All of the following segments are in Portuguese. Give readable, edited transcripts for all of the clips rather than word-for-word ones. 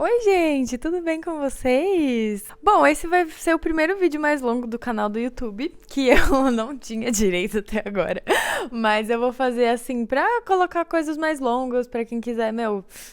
Oi, gente, tudo bem com vocês? Bom, esse vai ser o primeiro vídeo mais longo do canal do YouTube, que eu não tinha direito até agora. Mas eu vou fazer assim pra colocar coisas mais longas pra quem quiser,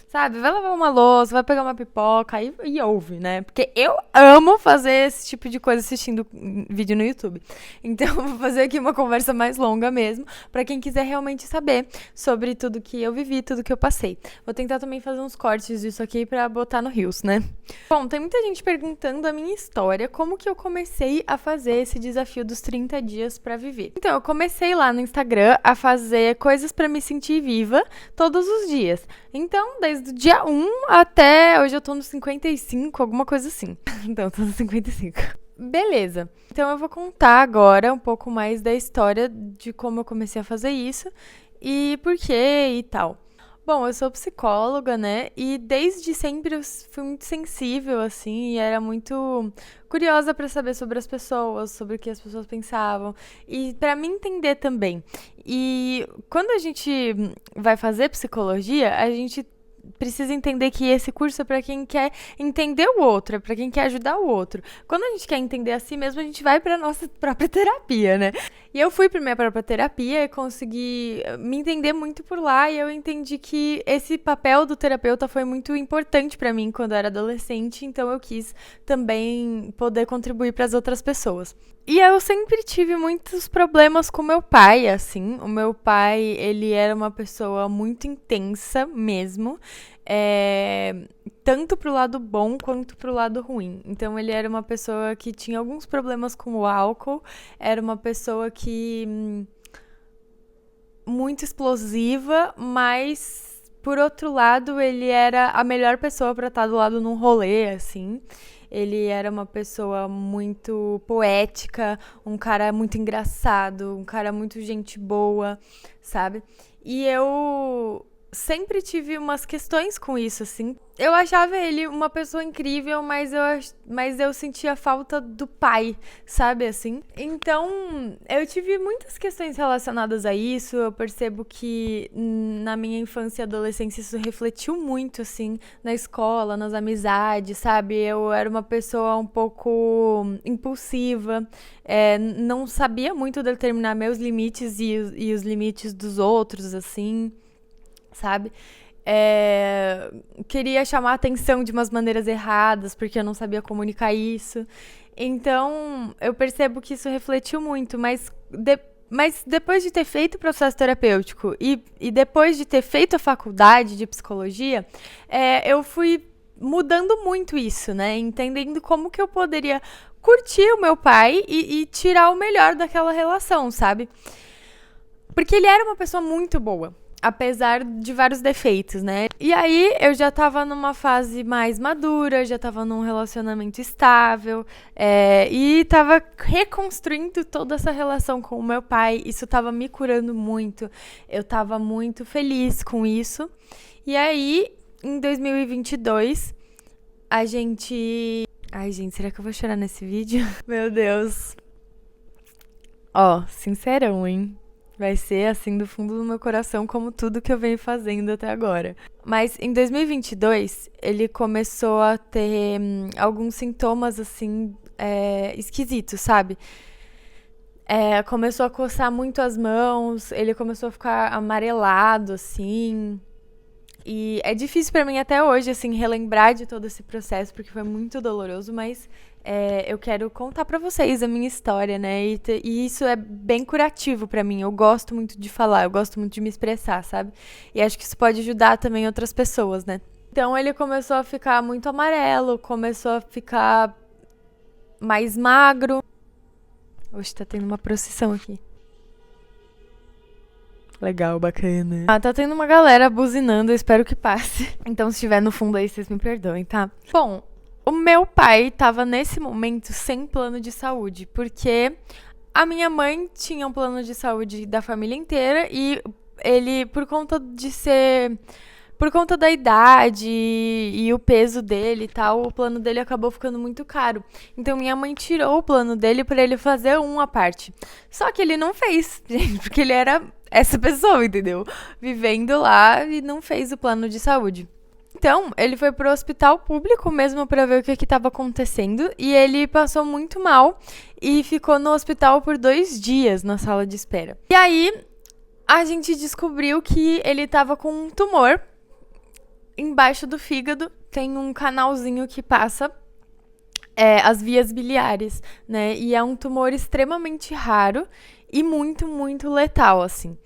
sabe? Vai lavar uma louça, vai pegar uma pipoca e ouve, né? Porque eu amo fazer esse tipo de coisa assistindo vídeo no YouTube. Então eu vou fazer aqui uma conversa mais longa mesmo, pra quem quiser realmente saber sobre tudo que eu vivi, tudo que eu passei. Vou tentar também fazer uns cortes disso aqui pra botar no Reels, né? Bom, tem muita gente perguntando a minha história, como que eu comecei a fazer esse desafio dos 30 dias pra viver. Então, eu comecei lá no Instagram a fazer coisas pra me sentir viva todos os dias. Então, desde o dia 1 até hoje eu tô no 55, alguma coisa assim. Então, eu tô no 55. Beleza. Então, eu vou contar agora um pouco mais da história de como eu comecei a fazer isso e por quê e tal. Bom, eu sou psicóloga, né? E desde sempre eu fui muito sensível, assim, e era muito curiosa pra saber sobre as pessoas, sobre o que as pessoas pensavam, e pra me entender também. E quando a gente vai fazer psicologia, a gente precisa entender que esse curso é para quem quer entender o outro, é para quem quer ajudar o outro. Quando a gente quer entender a si mesmo, a gente vai para nossa própria terapia, né? E eu fui para minha própria terapia e consegui me entender muito por lá, e eu entendi que esse papel do terapeuta foi muito importante para mim quando eu era adolescente, então eu quis também poder contribuir para as outras pessoas. E eu sempre tive muitos problemas com meu pai, assim. O meu pai, ele era uma pessoa muito intensa mesmo, tanto pro lado bom quanto pro lado ruim. Então, ele era uma pessoa que tinha alguns problemas com o álcool, era uma pessoa que muito explosiva, mas por outro lado, ele era a melhor pessoa pra estar do lado num rolê, assim. Ele era uma pessoa muito poética, um cara muito engraçado, um cara muito gente boa, sabe? E eu sempre tive umas questões com isso, assim. Eu achava ele uma pessoa incrível, mas eu sentia falta do pai, sabe, assim? Então, eu tive muitas questões relacionadas a isso. Eu percebo que na minha infância e adolescência isso refletiu muito, assim, na escola, nas amizades, sabe? Eu era uma pessoa um pouco impulsiva, não sabia muito determinar meus limites e os limites dos outros, assim, sabe? Queria chamar a atenção de umas maneiras erradas, porque eu não sabia comunicar isso. Então, eu percebo que isso refletiu muito, mas depois de ter feito o processo terapêutico e depois de ter feito a faculdade de psicologia, eu fui mudando muito isso, né? Entendendo como que eu poderia curtir o meu pai e tirar o melhor daquela relação, sabe? Porque ele era uma pessoa muito boa, apesar de vários defeitos, né? E aí eu já tava numa fase mais madura, já tava num relacionamento estável, e tava reconstruindo toda essa relação com o meu pai. Isso tava me curando muito, eu tava muito feliz com isso. E aí, em 2022, a gente... Ai, gente, será que eu vou chorar nesse vídeo? Meu Deus. Ó, sincerão, hein? Vai ser assim do fundo do meu coração, como tudo que eu venho fazendo até agora. Mas em 2022, ele começou a ter alguns sintomas assim esquisitos, sabe? Começou a coçar muito as mãos, ele começou a ficar amarelado, assim. E é difícil pra mim até hoje, assim, relembrar de todo esse processo, porque foi muito doloroso, mas eu quero contar pra vocês a minha história, né? E isso é bem curativo pra mim. Eu gosto muito de falar, eu gosto muito de me expressar, sabe? E acho que isso pode ajudar também outras pessoas, né? Então ele começou a ficar muito amarelo, começou a ficar mais magro. Oxe, tá tendo uma procissão aqui. Legal, bacana. Tá tendo uma galera buzinando, eu espero que passe. Então, se estiver no fundo aí, vocês me perdoem, tá? Bom, o meu pai tava nesse momento sem plano de saúde, porque a minha mãe tinha um plano de saúde da família inteira e ele, por conta da idade e o peso dele e tal, o plano dele acabou ficando muito caro. Então minha mãe tirou o plano dele pra ele fazer um à parte. Só que ele não fez, gente, porque ele era essa pessoa, entendeu? Vivendo lá e não fez o plano de saúde. Então, ele foi pro hospital público mesmo pra ver o que estava acontecendo. E ele passou muito mal e ficou no hospital por 2 dias na sala de espera. E aí, a gente descobriu que ele estava com um tumor embaixo do fígado. Tem um canalzinho que passa as vias biliares, né? E é um tumor extremamente raro e muito, muito letal, assim.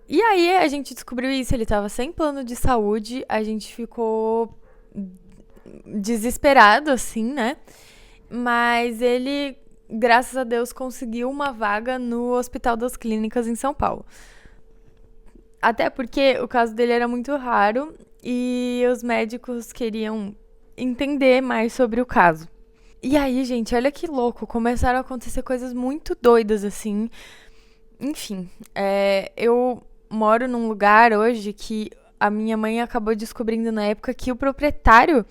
E aí a gente descobriu isso, ele tava sem plano de saúde, a gente ficou desesperado, assim, né? Mas ele, graças a Deus, conseguiu uma vaga no Hospital das Clínicas em São Paulo. Até porque o caso dele era muito raro e os médicos queriam entender mais sobre o caso. E aí, gente, olha que louco, começaram a acontecer coisas muito doidas, assim. Enfim, eu moro num lugar hoje que a minha mãe acabou descobrindo na época que o proprietário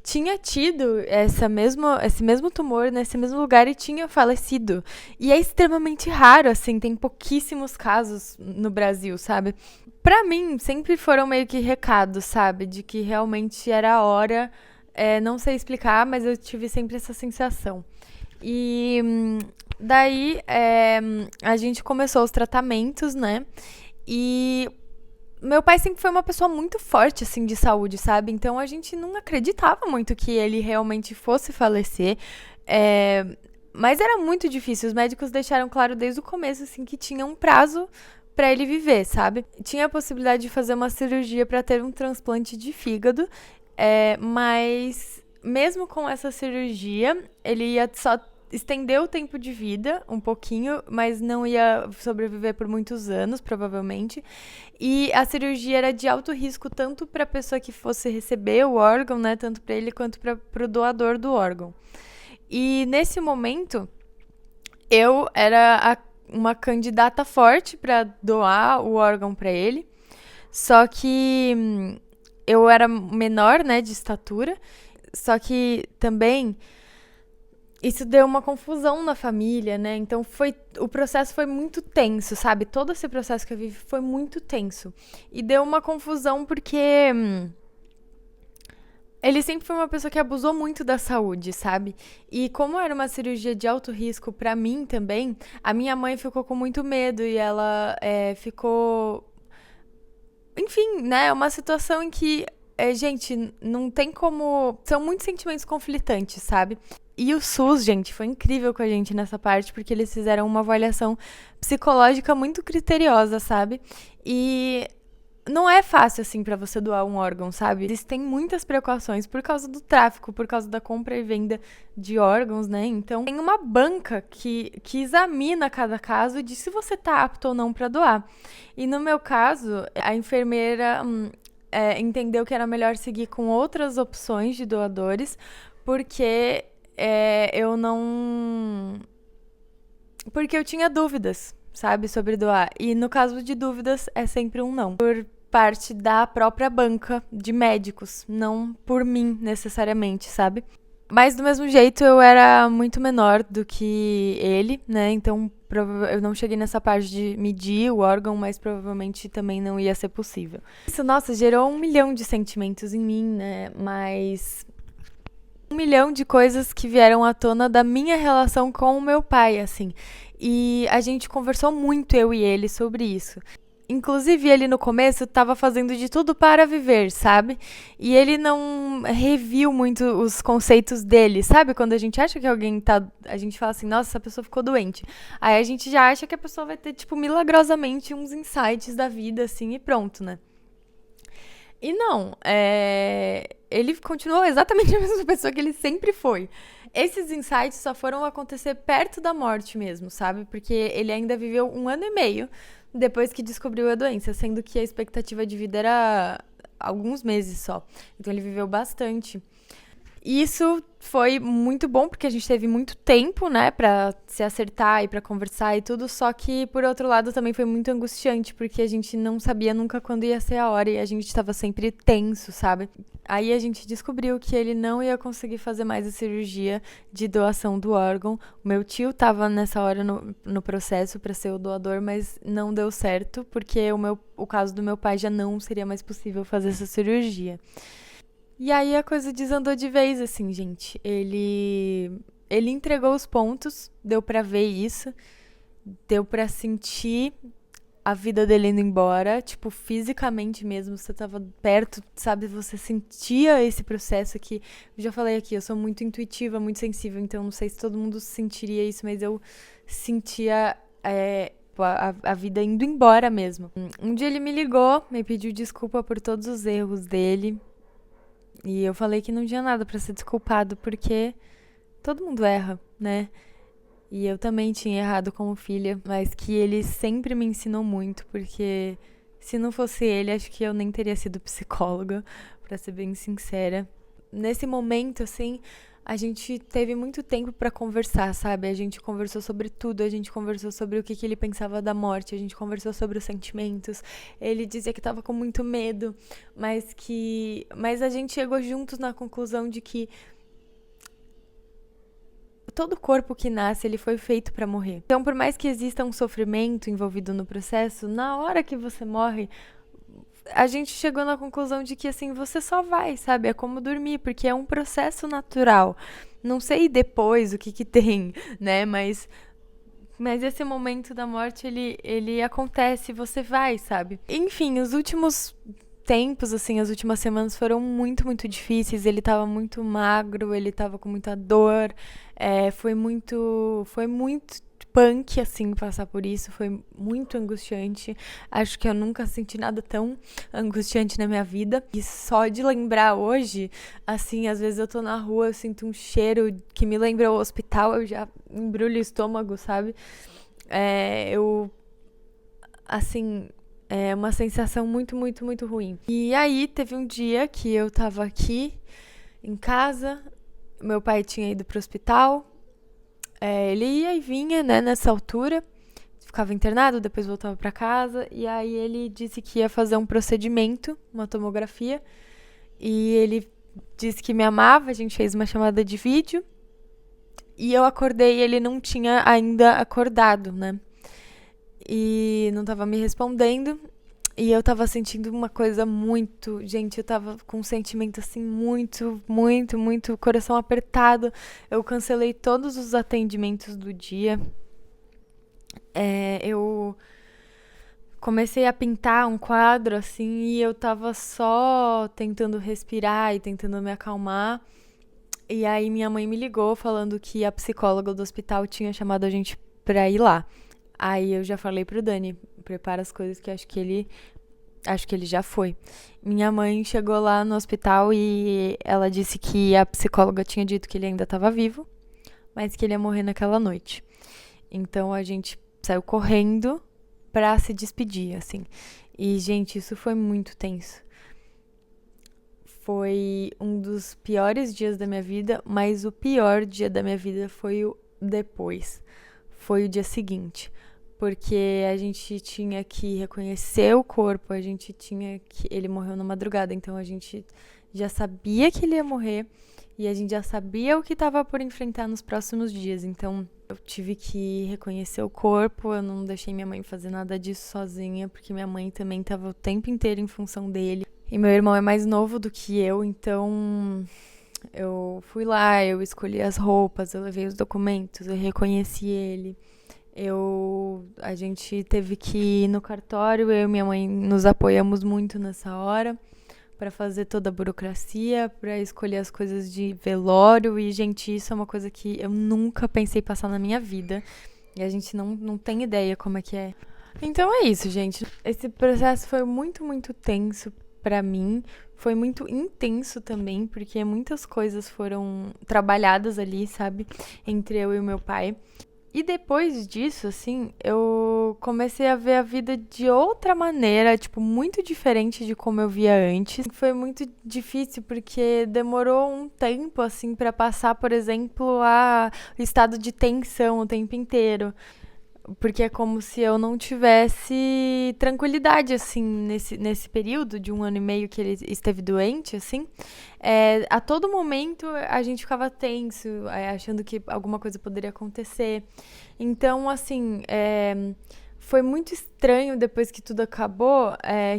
tinha tido esse mesmo tumor nesse mesmo lugar e tinha falecido. E é extremamente raro, assim, tem pouquíssimos casos no Brasil, sabe? Pra mim, sempre foram meio que recados, sabe? De que realmente era a hora. Não sei explicar, mas eu tive sempre essa sensação. E daí a gente começou os tratamentos, né? E meu pai sempre foi uma pessoa muito forte, assim, de saúde, sabe? Então a gente não acreditava muito que ele realmente fosse falecer. Mas era muito difícil. Os médicos deixaram claro desde o começo, assim, que tinha um prazo pra ele viver, sabe? Tinha a possibilidade de fazer uma cirurgia pra ter um transplante de fígado, mas mesmo com essa cirurgia, ele ia só estender o tempo de vida um pouquinho, mas não ia sobreviver por muitos anos, provavelmente. E a cirurgia era de alto risco tanto para a pessoa que fosse receber o órgão, né, tanto para ele quanto para o doador do órgão. E nesse momento, eu era uma candidata forte para doar o órgão para ele. Só que eu era menor, né, de estatura. Só que também isso deu uma confusão na família, né? Então o processo foi muito tenso, sabe? Todo esse processo que eu vivi foi muito tenso. E deu uma confusão porque ele sempre foi uma pessoa que abusou muito da saúde, sabe? E como era uma cirurgia de alto risco pra mim também, a minha mãe ficou com muito medo e ela ficou. Enfim, né? É uma situação em que, gente, não tem como. São muitos sentimentos conflitantes, sabe? E o SUS, gente, foi incrível com a gente nessa parte, porque eles fizeram uma avaliação psicológica muito criteriosa, sabe? E não é fácil, assim, pra você doar um órgão, sabe? Eles têm muitas precauções por causa do tráfico, por causa da compra e venda de órgãos, né? Então, tem uma banca que examina cada caso e diz se você tá apto ou não pra doar. E no meu caso, a enfermeira entendeu que era melhor seguir com outras opções de doadores, porque eu não. Porque eu tinha dúvidas, sabe, sobre doar. E no caso de dúvidas, é sempre um não. Por parte da própria banca de médicos, não por mim necessariamente, sabe? Mas do mesmo jeito, eu era muito menor do que ele, né? Então eu não cheguei nessa parte de medir o órgão, mas provavelmente também não ia ser possível. Isso, nossa, gerou 1 milhão de sentimentos em mim, né? Mas 1 milhão de coisas que vieram à tona da minha relação com o meu pai, assim. E a gente conversou muito, eu e ele, sobre isso. Inclusive, ele no começo estava fazendo de tudo para viver, sabe? E ele não reviu muito os conceitos dele, sabe? Quando a gente acha que alguém tá. A gente fala assim, nossa, essa pessoa ficou doente. Aí a gente já acha que a pessoa vai ter, tipo, milagrosamente uns insights da vida, assim, e pronto, né? E não, ele continuou exatamente a mesma pessoa que ele sempre foi. Esses insights só foram acontecer perto da morte mesmo, sabe? Porque ele ainda viveu 1 ano e meio depois que descobriu a doença, sendo que a expectativa de vida era alguns meses só. Então ele viveu bastante. E isso foi muito bom, porque a gente teve muito tempo, né, pra se acertar e pra conversar e tudo, só que, por outro lado, também foi muito angustiante, porque a gente não sabia nunca quando ia ser a hora e a gente tava sempre tenso, sabe? Aí a gente descobriu que ele não ia conseguir fazer mais a cirurgia de doação do órgão. O meu tio tava nessa hora no processo pra ser o doador, mas não deu certo, porque o caso do meu pai já não seria mais possível fazer essa cirurgia. E aí a coisa desandou de vez, assim, gente. Ele entregou os pontos, deu pra ver isso, deu pra sentir a vida dele indo embora, tipo, fisicamente mesmo, você tava perto, sabe? Você sentia esse processo que, eu já falei aqui, eu sou muito intuitiva, muito sensível, então não sei se todo mundo sentiria isso, mas eu sentia a vida indo embora mesmo. Um dia ele me ligou, me pediu desculpa por todos os erros dele, e eu falei que não tinha nada pra ser desculpado, porque todo mundo erra, né? E eu também tinha errado como filha, mas que ele sempre me ensinou muito, porque se não fosse ele, acho que eu nem teria sido psicóloga, pra ser bem sincera. Nesse momento, assim, a gente teve muito tempo pra conversar, sabe? A gente conversou sobre tudo, a gente conversou sobre o que ele pensava da morte, a gente conversou sobre os sentimentos. Ele dizia que tava com muito medo, mas a gente chegou juntos na conclusão de que todo corpo que nasce, ele foi feito para morrer. Então, por mais que exista um sofrimento envolvido no processo, na hora que você morre, a gente chegou na conclusão de que, assim, você só vai, sabe? É como dormir, porque é um processo natural. Não sei depois o que tem, né? Mas esse momento da morte, ele acontece, você vai, sabe? Enfim, os últimos tempos, assim, as últimas semanas foram muito, muito difíceis. Ele tava muito magro, ele tava com muita dor. Foi muito punk, assim, passar por isso. Foi muito angustiante. Acho que eu nunca senti nada tão angustiante na minha vida. E só de lembrar hoje, assim, às vezes eu tô na rua, eu sinto um cheiro que me lembra o hospital, eu já embrulho o estômago, sabe? Assim, é uma sensação muito, muito, muito ruim. E aí, teve um dia que eu tava aqui em casa, meu pai tinha ido pro hospital, ele ia e vinha, né, nessa altura, ficava internado, depois voltava pra casa, e aí ele disse que ia fazer um procedimento, uma tomografia, e ele disse que me amava, a gente fez uma chamada de vídeo, e eu acordei e ele não tinha ainda acordado, né? E não tava me respondendo. E eu tava sentindo uma coisa muito. Gente, eu tava com um sentimento assim, muito, muito, muito. Coração apertado. Eu cancelei todos os atendimentos do dia. Eu comecei a pintar um quadro assim. E eu tava só tentando respirar e tentando me acalmar. E aí minha mãe me ligou falando que a psicóloga do hospital tinha chamado a gente pra ir lá. Aí eu já falei pro Dani, prepara as coisas que acho que ele já foi. Minha mãe chegou lá no hospital e ela disse que a psicóloga tinha dito que ele ainda estava vivo, mas que ele ia morrer naquela noite. Então a gente saiu correndo pra se despedir, assim. E, gente, isso foi muito tenso. Foi um dos piores dias da minha vida, mas o pior dia da minha vida foi o depois. Foi o dia seguinte. Porque a gente tinha que reconhecer o corpo, a gente tinha que. Ele morreu na madrugada, então a gente já sabia que ele ia morrer e a gente já sabia o que estava por enfrentar nos próximos dias. Então eu tive que reconhecer o corpo, eu não deixei minha mãe fazer nada disso sozinha, porque minha mãe também estava o tempo inteiro em função dele. E meu irmão é mais novo do que eu, então eu fui lá, eu escolhi as roupas, eu levei os documentos, eu reconheci ele. A gente teve que ir no cartório, eu e minha mãe nos apoiamos muito nessa hora para fazer toda a burocracia, para escolher as coisas de velório. E, gente, isso é uma coisa que eu nunca pensei passar na minha vida. E a gente não tem ideia como é que é. Então é isso, gente. Esse processo foi muito, muito tenso pra mim. Foi muito intenso também, porque muitas coisas foram trabalhadas ali, sabe? Entre eu e o meu pai. E depois disso, assim, eu comecei a ver a vida de outra maneira, tipo, muito diferente de como eu via antes. Foi muito difícil porque demorou um tempo, assim, pra passar, por exemplo, o estado de tensão o tempo inteiro. Porque é como se eu não tivesse tranquilidade, assim, nesse período de 1 ano e meio que ele esteve doente, assim. A todo momento a gente ficava tenso, achando que alguma coisa poderia acontecer. Então, assim, foi muito estranho depois que tudo acabou,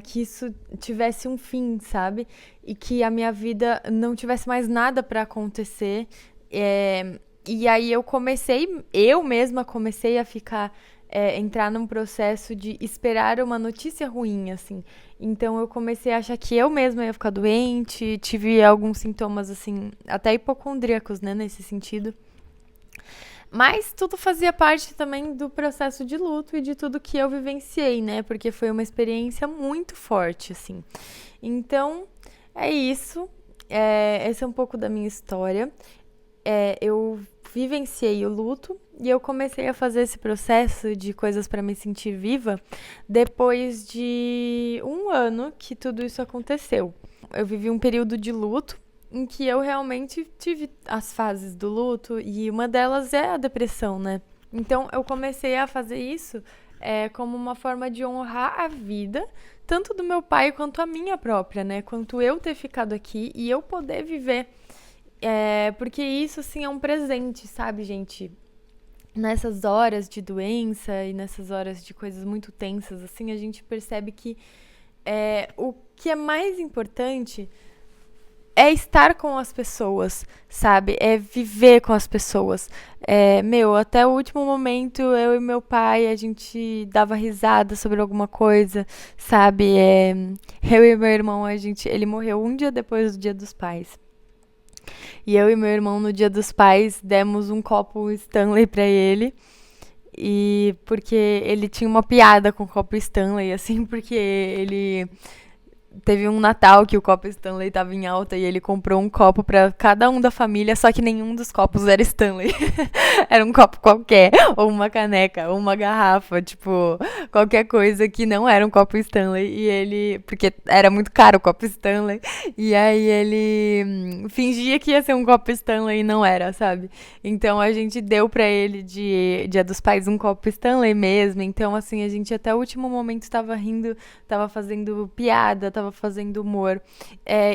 que isso tivesse um fim, sabe? e que a minha vida não tivesse mais nada pra acontecer. E aí eu mesma comecei a ficar, entrar num processo de esperar uma notícia ruim, assim. Então eu comecei a achar que eu mesma ia ficar doente, tive alguns sintomas, assim, até hipocondríacos, né, nesse sentido. Mas tudo fazia parte também do processo de luto e de tudo que eu vivenciei, né? Porque foi uma experiência muito forte, assim. Então, é isso. Esse é um pouco da minha história. Eu vivenciei o luto e eu comecei a fazer esse processo de coisas para me sentir viva depois de um ano que tudo isso aconteceu. Eu vivi um período de luto em que eu realmente tive as fases do luto e uma delas é a depressão, né? Então eu comecei a fazer isso como uma forma de honrar a vida, tanto do meu pai quanto a minha própria, né? Quanto eu ter ficado aqui e eu poder viver. Porque isso, assim, é um presente, sabe, gente? Nessas horas de doença e nessas horas de coisas muito tensas, assim, a gente percebe que o que é mais importante é estar com as pessoas, sabe? É viver com as pessoas. Até o último momento, eu e meu pai, a gente dava risada sobre alguma coisa, sabe? Eu e meu irmão, ele morreu um dia depois do Dia dos Pais. E eu e meu irmão, no Dia dos Pais, demos um copo Stanley pra ele. E porque ele tinha uma piada com o copo Stanley, assim, porque ele teve um Natal que o copo Stanley tava em alta e ele comprou um copo pra cada um da família, só que nenhum dos copos era Stanley. Era um copo qualquer, ou uma caneca, ou uma garrafa, tipo, qualquer coisa que não era um copo Stanley. E ele, porque era muito caro o copo Stanley, e aí ele fingia que ia ser um copo Stanley e não era, sabe? Então a gente deu pra ele de Dia dos Pais um copo Stanley mesmo. Então, assim, a gente até o último momento tava rindo, tava fazendo piada, tava fazendo humor.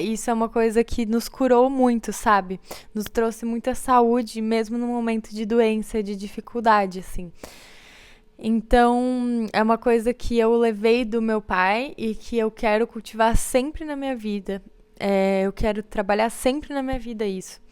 Isso é uma coisa que nos curou muito, sabe? Nos trouxe muita saúde, mesmo no momento de doença, de dificuldade, assim. Então, é uma coisa que eu levei do meu pai e que eu quero cultivar sempre na minha vida. Eu quero trabalhar sempre na minha vida isso.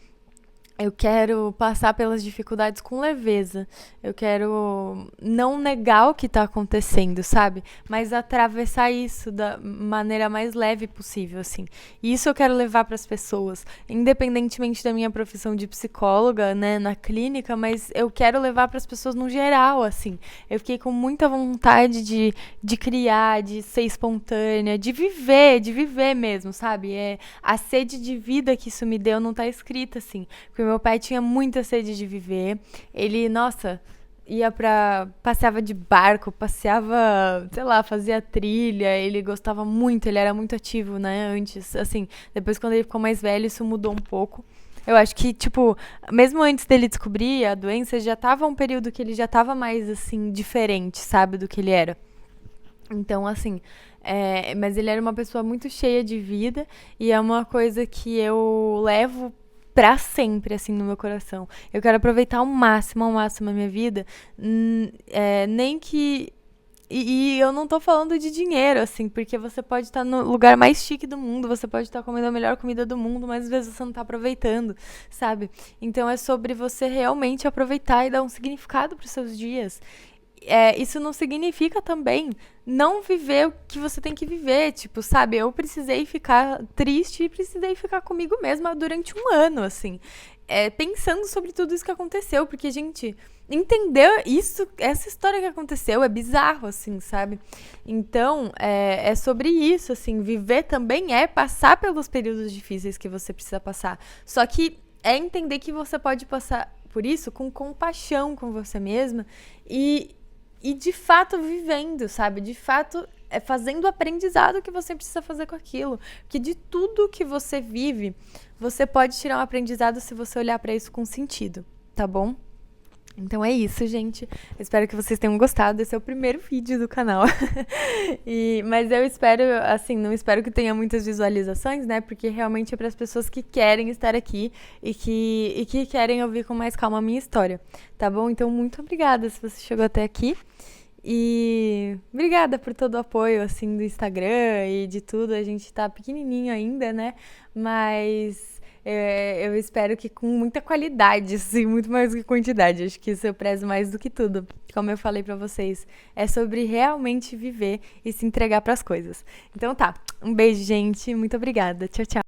Eu quero passar pelas dificuldades com leveza. Eu quero não negar o que tá acontecendo, sabe? Mas atravessar isso da maneira mais leve possível, assim. E isso eu quero levar para as pessoas, independentemente da minha profissão de psicóloga, né, na clínica, mas eu quero levar para as pessoas no geral, assim. Eu fiquei com muita vontade de criar, de ser espontânea, de viver mesmo, sabe? A sede de vida que isso me deu não tá escrita, assim. Porque meu pai tinha muita sede de viver. Ele, nossa, passeava de barco, passeava, sei lá, fazia trilha. Ele gostava muito, ele era muito ativo, né? Antes, assim, depois quando ele ficou mais velho, isso mudou um pouco. Eu acho que, tipo, mesmo antes dele descobrir a doença, já tava um período que ele já tava mais, assim, diferente, sabe, do que ele era. Então, assim, mas ele era uma pessoa muito cheia de vida e é uma coisa que eu levo pra sempre, assim, no meu coração. Eu quero aproveitar ao máximo a minha vida, nem que... E eu não tô falando de dinheiro, assim, porque você pode estar no lugar mais chique do mundo, você pode estar comendo a melhor comida do mundo, mas às vezes você não tá aproveitando, sabe? Então é sobre você realmente aproveitar e dar um significado pros seus dias. Isso não significa também não viver o que você tem que viver. Tipo, sabe? Eu precisei ficar triste e precisei ficar comigo mesma durante um ano, assim. Pensando sobre tudo isso que aconteceu. Porque, gente, entender isso, essa história que aconteceu é bizarro, assim, sabe? Então, é sobre isso, assim. Viver também é passar pelos períodos difíceis que você precisa passar. Só que é entender que você pode passar por isso com compaixão com você mesma e de fato vivendo, sabe? De fato fazendo o aprendizado que você precisa fazer com aquilo. Porque de tudo que você vive, você pode tirar um aprendizado se você olhar pra isso com sentido, tá bom? Então é isso, gente. Eu espero que vocês tenham gostado. Esse é o primeiro vídeo do canal. Mas eu espero, assim, não espero que tenha muitas visualizações, né? Porque realmente é para as pessoas que querem estar aqui e que querem ouvir com mais calma a minha história, tá bom? Então, muito obrigada se você chegou até aqui. E obrigada por todo o apoio, assim, do Instagram e de tudo. A gente tá pequenininho ainda, né? Mas eu espero que com muita qualidade, assim, muito mais do que quantidade. Acho que isso eu prezo mais do que tudo. Como eu falei pra vocês, é sobre realmente viver e se entregar pras coisas. Então tá, um beijo, gente. Muito obrigada. Tchau, tchau.